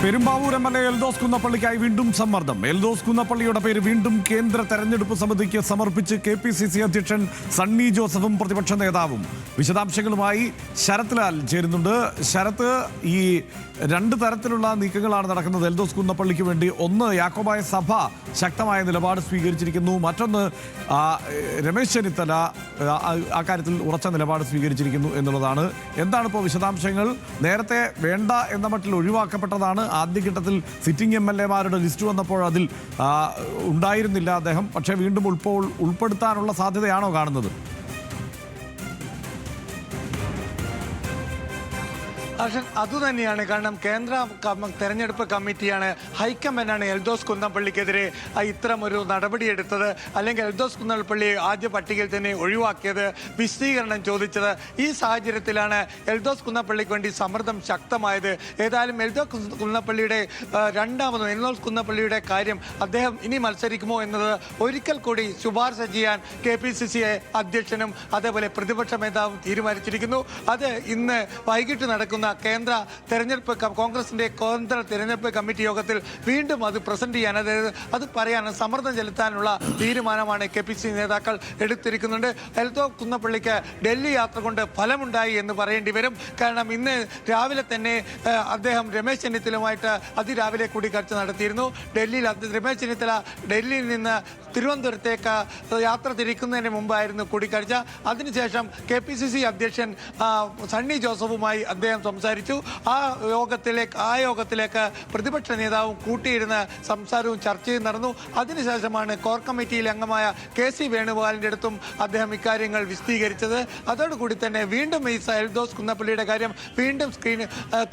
Perumbavoor MLA. Eldhose കുന്നപ്പള്ളിക്കായി വീണ്ടും സമ്മർദ്ദം. എൽദോസ് കുന്നപ്പള്ളിയുടെ പേര് വീണ്ടും കേന്ദ്ര തെരഞ്ഞെടുപ്പ് സമിതിക്ക് സമർപ്പിച്ച് KPCC അധ്യക്ഷൻ സണ്ണി ജോസഫും പ്രതിപക്ഷ നേതാവും. വിശദാംശങ്ങളുമായി ശരത് ലാൽ ചേരുന്നുണ്ട്. ശരത്ത്, ഈ രണ്ട് തരത്തിലുള്ള നീക്കങ്ങളാണ് നടക്കുന്നത് എൽദോസ് കുന്നപ്പള്ളിക്ക് വേണ്ടി. ഒന്ന്, യാക്കോബായ സഭ ശക്തമായ നിലപാട് സ്വീകരിച്ചിരിക്കുന്നു. മറ്റൊന്ന്, രമേശ് ചെന്നിത്തല അക്കാര്യത്തിൽ ഉറച്ച നിലപാട് സ്വീകരിച്ചിരിക്കുന്നു എന്നുള്ളതാണ്. എന്താണ് ഇപ്പോൾ വിശദാംശങ്ങൾ? നേരത്തെ വേണ്ട എന്ന മട്ടിൽ ഒഴിവാക്കപ്പെട്ടതാണ്. ആദ്യഘട്ടത്തിൽ സിറ്റിംഗ് MLA-മാരുടെ ലിസ്റ്റ് വന്നപ്പോൾ അതിൽ ഉണ്ടായിരുന്നില്ല അദ്ദേഹം. പക്ഷേ വീണ്ടും ഉൾപ്പെടുത്താനുള്ള സാധ്യതയാണോ കാണുന്നത്? അതുതന്നെയാണ്. കാരണം കേന്ദ്ര തെരഞ്ഞെടുപ്പ് കമ്മിറ്റിയാണ്, ഹൈക്കമാൻഡാണ് എൽദോസ് കുന്നപ്പള്ളിക്കെതിരെ ഇത്തരമൊരു നടപടിയെടുത്തത്. അല്ലെങ്കിൽ എൽദോസ് കുന്നപ്പള്ളി ആദ്യ പട്ടികയിൽ തന്നെ ഒഴിവാക്കിയത്, വിശദീകരണം ചോദിച്ചത്. ഈ സാഹചര്യത്തിലാണ് എൽദോസ് കുന്നപ്പള്ളിക്ക് വേണ്ടി സമ്മർദ്ദം ശക്തമായത്. ഏതായാലും എൽദോസ് കുന്നപ്പള്ളിയുടെ എൽദോസ് കുന്നപ്പള്ളിയുടെ കാര്യം, അദ്ദേഹം ഇനി മത്സരിക്കുമോ എന്നത് ഒരിക്കൽ കൂടി ശുപാർശ ചെയ്യാൻ KPCC അധ്യക്ഷനും അതേപോലെ പ്രതിപക്ഷ നേതാവും തീരുമാനിച്ചിരിക്കുന്നു. അത് ഇന്ന് വൈകിട്ട് നടക്കുന്ന കേന്ദ്ര തെരഞ്ഞെടുപ്പ് കോൺഗ്രസിന്റെ കേന്ദ്ര തെരഞ്ഞെടുപ്പ് കമ്മിറ്റി യോഗത്തിൽ വീണ്ടും അത് പ്രസന്റ് ചെയ്യാൻ, അത് പറയാൻ, സമ്മർദ്ദം ചെലുത്താനുള്ള തീരുമാനമാണ് KPCC നേതാക്കൾ എടുത്തിരിക്കുന്നുണ്ട്. എൽദോസ് കുന്നപ്പള്ളിക്ക് ഡൽഹി യാത്ര കൊണ്ട് ഫലമുണ്ടായി എന്ന് പറയേണ്ടി വരും. കാരണം ഇന്ന് രാവിലെ തന്നെ അദ്ദേഹം രമേശ് ചെന്നിത്തലയുമായിട്ട് അതിരാവിലെ കൂടിക്കാഴ്ച നടത്തിയിരുന്നു. ഡൽഹിയിൽ രമേശ് ചെന്നിത്തല ഡൽഹിയിൽ നിന്ന് തിരുവനന്തപുരത്തേക്ക് യാത്ര തിരിക്കുന്നതിന് മുമ്പായിരുന്നു കൂടിക്കാഴ്ച. അതിനുശേഷം KPCC അധ്യക്ഷൻ സണ്ണി ജോസഫുമായി അദ്ദേഹം സംസാരിച്ചു. ആ യോഗത്തിലേക്ക് പ്രതിപക്ഷ നേതാവും കൂട്ടിയിരുന്ന സംസാരവും ചർച്ചയും നടന്നു. അതിനുശേഷമാണ് കോർ കമ്മിറ്റിയിലെ അംഗമായ KC വേണുഗോപാലിന്റെ അടുത്തും അദ്ദേഹം ഇക്കാര്യങ്ങൾ വിശദീകരിച്ചത്. അതോടുകൂടി തന്നെ വീണ്ടും ഈ എൽദോസ് കുന്നപ്പള്ളിയുടെ കാര്യം വീണ്ടും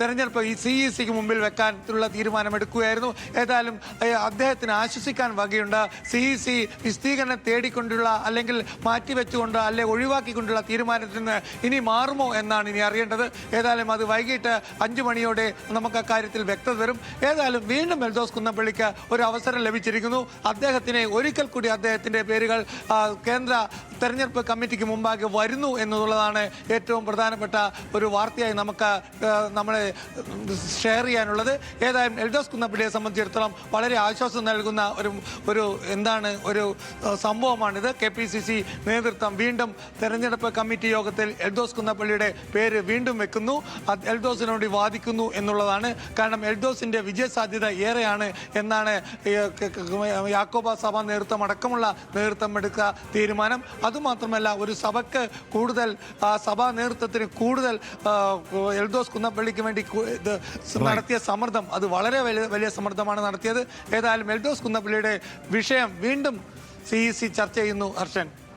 തെരഞ്ഞെടുപ്പ് CECക്ക് മുമ്പിൽ വെക്കാനുള്ള തീരുമാനമെടുക്കുകയായിരുന്നു. ഏതായാലും അദ്ദേഹത്തിന് ആശ്വസിക്കാൻ വകയുണ്ട്. CEC വിശദീകരണം തേടിക്കൊണ്ടുള്ള, അല്ലെങ്കിൽ മാറ്റിവെച്ചുകൊണ്ട്, അല്ലെങ്കിൽ ഒഴിവാക്കിക്കൊണ്ടുള്ള തീരുമാനത്തിൽ നിന്ന് ഇനി മാറുമോ എന്നാണ് ഇനി അറിയേണ്ടത്. ഏതായാലും അത് വൈകിട്ട് 5 മണിയോടെ നമുക്ക് അക്കാര്യത്തിൽ വ്യക്തത വരും. ഏതായാലും വീണ്ടും എൽദോസ് കുന്നപ്പള്ളിക്ക് ഒരു അവസരം ലഭിച്ചിരിക്കുന്നു. അദ്ദേഹത്തിനെ ഒരിക്കൽ കൂടി അദ്ദേഹത്തിന്റെ പേരുകൾ കേന്ദ്ര തെരഞ്ഞെടുപ്പ് കമ്മിറ്റിക്ക് മുമ്പാകെ വരുന്നു എന്നുള്ളതാണ് ഏറ്റവും പ്രധാനപ്പെട്ട ഒരു വാർത്തയായി നമ്മളെ ഷെയർ ചെയ്യാനുള്ളത്. ഏതായാലും എൽദോസ് കുന്നപ്പള്ളിയെ സംബന്ധിച്ചിടത്തോളം വളരെ ആശ്വാസം നൽകുന്ന ഒരു സംഭവമാണിത്. KPCC നേതൃത്വം വീണ്ടും തെരഞ്ഞെടുപ്പ് കമ്മിറ്റി യോഗത്തിൽ എൽദോസ് കുന്നപ്പള്ളിയുടെ പേര് വീണ്ടും വെക്കുന്നു, എൽദോസിന് വേണ്ടി വാദിക്കുന്നു എന്നുള്ളതാണ്. കാരണം എൽദോസിന്റെ വിജയസാധ്യത ഏറെയാണ് എന്നാണ് യാക്കോബ സഭ നേതൃത്വം അടക്കമുള്ള നേതൃത്വം എടുത്ത തീരുമാനം. അതുമാത്രമല്ല, ഒരു സഭയ്ക്ക് കൂടുതൽ, സഭാ നേതൃത്വത്തിന് കൂടുതൽ എൽദോസ് കുന്നപ്പള്ളിക്ക് വേണ്ടി നടത്തിയ സമ്മർദ്ദം, അത് വളരെ വലിയ സമ്മർദ്ദമാണ് നടത്തിയത്. ഏതായാലും എൽദോസ് കുന്നപ്പള്ളിയുടെ വിഷയം വീണ്ടും CEC ചർച്ച ചെയ്യുന്നു. ഹർഷൻ.